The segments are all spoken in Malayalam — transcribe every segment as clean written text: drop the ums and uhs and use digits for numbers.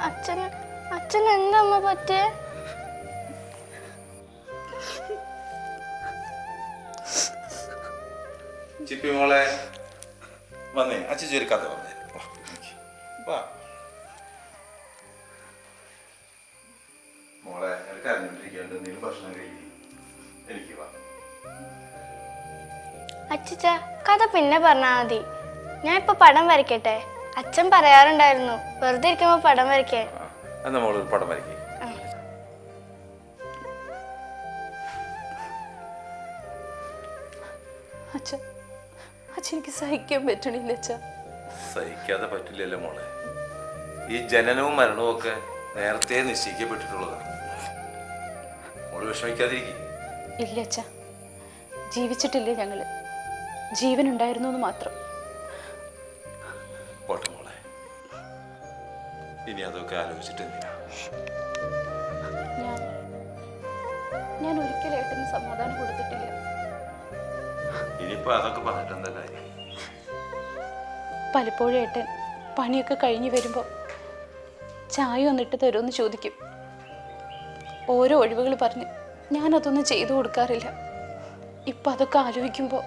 അച്ഛന് അച്ഛൻ എന്താ അമ്മ പറ്റേ? ചിപ്പി മോളെ വന്നേ, അച്ഛൻ ഒരു കഥ പറഞ്ഞേ. മോളെ എനിക്ക് അറിഞ്ഞിട്ടിരിക്കാണ്ട് എന്തെങ്കിലും ഭക്ഷണം കഴിക്കും. എനിക്ക് വാ. അച്ഛാ കഥ പിന്നെ പറഞ്ഞാ മതി. ഞാൻ ഇപ്പൊ പടം വരയ്ക്കട്ടെ. അച്ഛൻ പറയാറുണ്ടായിരുന്നു വെറുതെ ഇരിക്കുമ്പോ പടം വരയ്ക്കേ. എന്നാ മോള് പടം വരയ്ക്കേ. എനിക്ക് സഹിക്കാൻ പറ്റണില്ല അച്ഛാ. സഹിക്കാതെ പറ്റില്ലല്ലോ മോളെ. ഈ ജനനവും മരണവും ഒക്കെ നേരത്തെ നിശ്ചയിക്കപ്പെട്ടിട്ടുള്ളതാണ്. മോള് വിഷമിക്കാതിരിക്കും. ഇല്ല അച്ഛാ, ജീവിച്ചിട്ടില്ലേ ഞങ്ങള്, ജീവനുണ്ടായിരുന്നു എന്ന് മാത്രം. പോട്ടെ മോളെ, ഇനി അതൊക്കെ ആലോചിച്ചിട്ട് എന്തിനാ? ഞാൻ ഒരിക്കലും ഏട്ടന് സമാധാനം കൊടുത്തിട്ടില്ല. ഇനിയിപ്പോ അതൊക്കെ പറഞ്ഞിട്ട് എന്താ കാര്യം? പലപ്പോഴും ഏട്ടൻ പണിയൊക്കെ കഴിഞ്ഞ് വരുമ്പോ ചായ വന്നിട്ട് തരുമെന്ന് ചോദിക്കും. ഓരോ ഒഴിവുകൾ പറഞ്ഞ് ഞാനതൊന്നും ചെയ്തു കൊടുക്കാറില്ല. ഇപ്പൊ അതൊക്കെ ആലോചിക്കുമ്പോ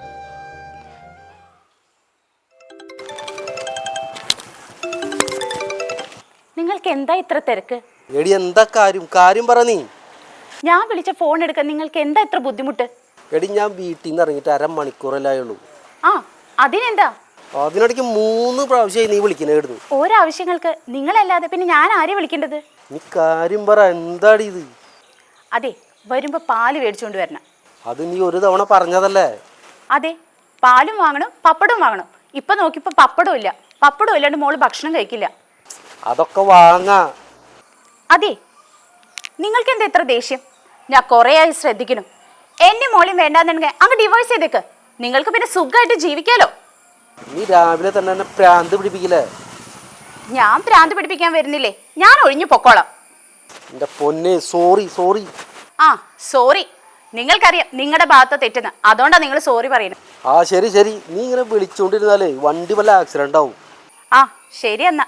നിങ്ങൾക്ക് എന്താ ഇത്ര തിരക്ക്? എടി എന്താ കാര്യം പറ നീ. ഞാൻ വിളിച്ച ഫോൺ എടുക്കാൻ നിങ്ങൾക്ക് എന്താ ഇത്ര ബുദ്ധിമുട്ട്? എടി ഞാൻ വീട്ടിൽ നിന്ന് ഇറങ്ങിയിട്ട് 1/2 മണിക്കൂറല്ലായുള്ളൂ. ആ അതിനെന്താ? അതിനിടയ്ക്ക് 3 പ്രാവശ്യമായി നീ വിളിക്കണേടുന്നു. ഓരോ ആവശ്യങ്ങൾക്ക് നിങ്ങളല്ലാതെ പിന്നെ ഞാൻ ആരെ വിളിക്കേണ്ടത്? നീ കാര്യം പറ, എന്താടി ഇത്? അതെ, വരുമ്പോ പാല് മേടിച്ചോണ്ട് വരണം. അത് നീ ഒരു തവണ പറഞ്ഞതല്ലേ? അതെ, പാലും വാങ്ങണം പപ്പടവും വാങ്ങണം. ഇപ്പൊ നോക്കിയപ്പോ പപ്പടവും ഇല്ല. പപ്പടവും ഇല്ലാണ്ട് മോള് ഭക്ഷണം കഴിക്കില്ല. അതൊക്കെ വാങ്ങാ. അതെ, നിങ്ങൾക്ക് എന്താ ഇത്ര ദേഷ്യം? ഞാൻ കുറേ ആയി ശ്രദ്ധിക്കണം. എന്നെ മോളിയും വേണ്ടാന്നുണ്ടെങ്കിൽ അങ്ങ് ഡിവോഴ്സ് ചെയ്തേക്ക്. നിങ്ങൾക്ക് പിന്നെ സുഖമായിട്ട് ജീവിക്കാലോ. നീ രാവിലെ തന്നെ എന്നെ പ്രാന്ത് പിടിപ്പിക്കില്ലേ? ഞാൻ പ്രാന്ത് പിടിപ്പിക്കാൻ വരുന്നില്ലേ, ഞാൻ ഒഴിഞ്ഞു പൊക്കോളാം. എന്റെ പൊന്നെ, സോറി. ആ സോറി, നിങ്ങൾക്കറിയാം നിങ്ങളുടെ ഭാഗത്ത് തെറ്റുന്ന, അതുകൊണ്ടാണ് നിങ്ങൾ സോറി പറയുന്നത്. ആ ശരി, നീ ഇങ്ങനെ വിളിച്ചോണ്ടിരുന്നാലേ വണ്ടി വല്ല ആക്സിഡന്റ് ആവും. ആ ശരി എന്നാ.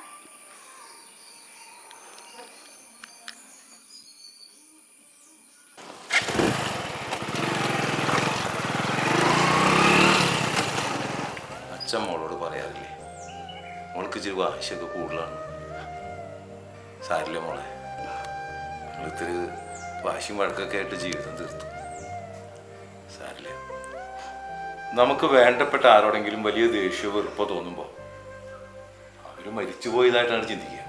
അച്ഛൻ മോളോട് പറയാറില്ലേ മോൾക്ക് ഇച്ചിരി വാശിയൊക്കെ കൂടുതലാണ്? സാരില്ല മോളെ, ഇത്തിരി വാശിയും വഴക്കൊക്കെ ആയിട്ട് ജീവിതം തീർത്തു. സാരില്ല. നമുക്ക് വേണ്ടപ്പെട്ട ആരോടെങ്കിലും വലിയ ദേഷ്യമോ വെറുപ്പോ തോന്നുമ്പോൾ അവർ മരിച്ചുപോയതായിട്ടാണ് ചിന്തിക്കുക.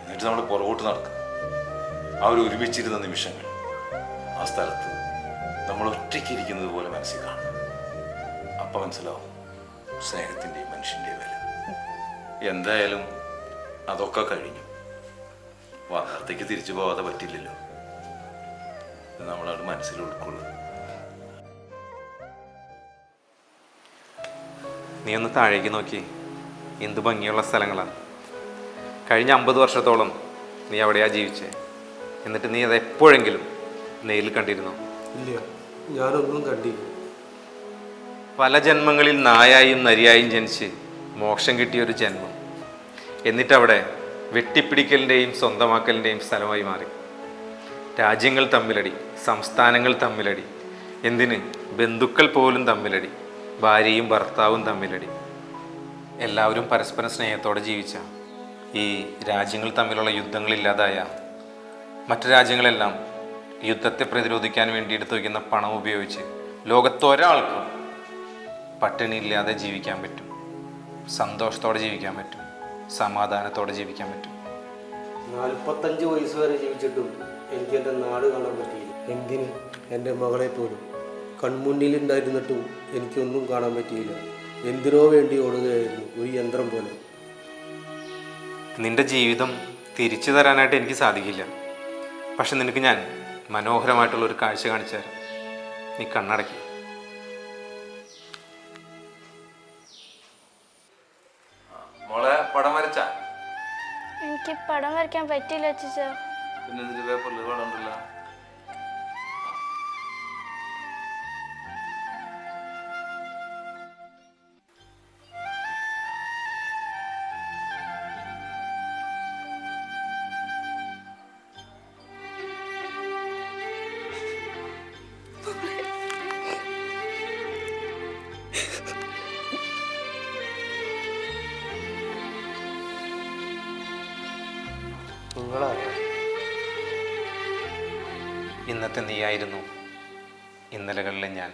എന്നിട്ട് നമ്മൾ പുറകോട്ട് നടക്കുക. അവർ ഒരുമിച്ചിരുന്ന നിമിഷങ്ങൾ ആ സ്ഥലത്ത് നമ്മൾ ഒറ്റയ്ക്ക് ഇരിക്കുന്നത് പോലെ മനസ്സിൽ കാണും. അപ്പം മനസ്സിലാവും സ്നേഹത്തിൻ്റെയും മനുഷ്യൻ്റെയും വില. എന്തായാലും അതൊക്കെ കഴിഞ്ഞു. വന്നത്തേക്ക് തിരിച്ചു പോകാതെ പറ്റില്ലല്ലോ. നമ്മളത് മനസ്സിൽ ഉൾക്കൊള്ളുക. നീ ഒന്ന് താഴേക്ക് നോക്കി, എന്ത് ഭംഗിയുള്ള സ്ഥലങ്ങളാണ്. കഴിഞ്ഞ 50 വർഷത്തോളം നീ അവിടെയാ ജീവിച്ചേ. എന്നിട്ട് നീ അത് എപ്പോഴെങ്കിലും നേരിൽ കണ്ടിരുന്നോ? ഇല്ല, ഞാനൊന്നും കണ്ടില്ല. പല ജന്മങ്ങളിൽ നായായും നരിയായും ജനിച്ച് മോക്ഷം കിട്ടിയൊരു ജന്മം. എന്നിട്ടവിടെ വെട്ടിപ്പിടിക്കലിൻ്റെയും സ്വന്തമാക്കലിൻ്റെയും സ്ഥലമായി മാറി. രാജ്യങ്ങൾ തമ്മിലടി, സംസ്ഥാനങ്ങൾ തമ്മിലടി, എന്തിന് ബന്ധുക്കൾ പോലും തമ്മിലടി, ഭാര്യയും ഭർത്താവും തമ്മിലടി. എല്ലാവരും പരസ്പരം സ്നേഹത്തോടെ ജീവിച്ച ഈ രാജ്യങ്ങൾ തമ്മിലുള്ള യുദ്ധങ്ങളില്ലാതായ മറ്റു രാജ്യങ്ങളെല്ലാം യുദ്ധത്തെ പ്രതിരോധിക്കാൻ വേണ്ടി എടുത്തു വയ്ക്കുന്ന പണം ഉപയോഗിച്ച് ലോകത്തൊരാൾക്കും പട്ടിണിയില്ലാതെ ജീവിക്കാൻ പറ്റും, സന്തോഷത്തോടെ ജീവിക്കാൻ പറ്റും, സമാധാനത്തോടെ ജീവിക്കാൻ പറ്റും. 45 വയസ്സ് വരെ ജീവിച്ചിട്ടും എനിക്ക് എൻ്റെ നാട് കാണാൻ പറ്റിയില്ല. എന്തിന് എൻ്റെ മകളെ പോലും കൺമുന്നിലുണ്ടായിരുന്നിട്ടും എനിക്കൊന്നും കാണാൻ പറ്റിയില്ല. എന്തിനോ വേണ്ടി ഓടുകയായിരുന്നു, ഒരു യന്ത്രം പോലെ. നിന്റെ ജീവിതം തിരിച്ചു തരാനായിട്ട് എനിക്ക് സാധിക്കില്ല. പക്ഷെ നിനക്ക് ഞാൻ മനോഹരമായിട്ടുള്ളൊരു കാഴ്ച കാണിച്ചു തരാം. നീ കണ്ണടക്കി. മോളെ പടം വരച്ച? എനിക്ക് പടം വരയ്ക്കാൻ പറ്റില്ല അച്ഛാ. പിന്നെ ഇതിന്റെ പേപ്പറിൽ വേണമുണ്ടല്ലോ. നിങ്ങളാരാ? ഇന്നത്തെ നീയായിരുന്നു ഇന്നലകളിലെ ഞാൻ.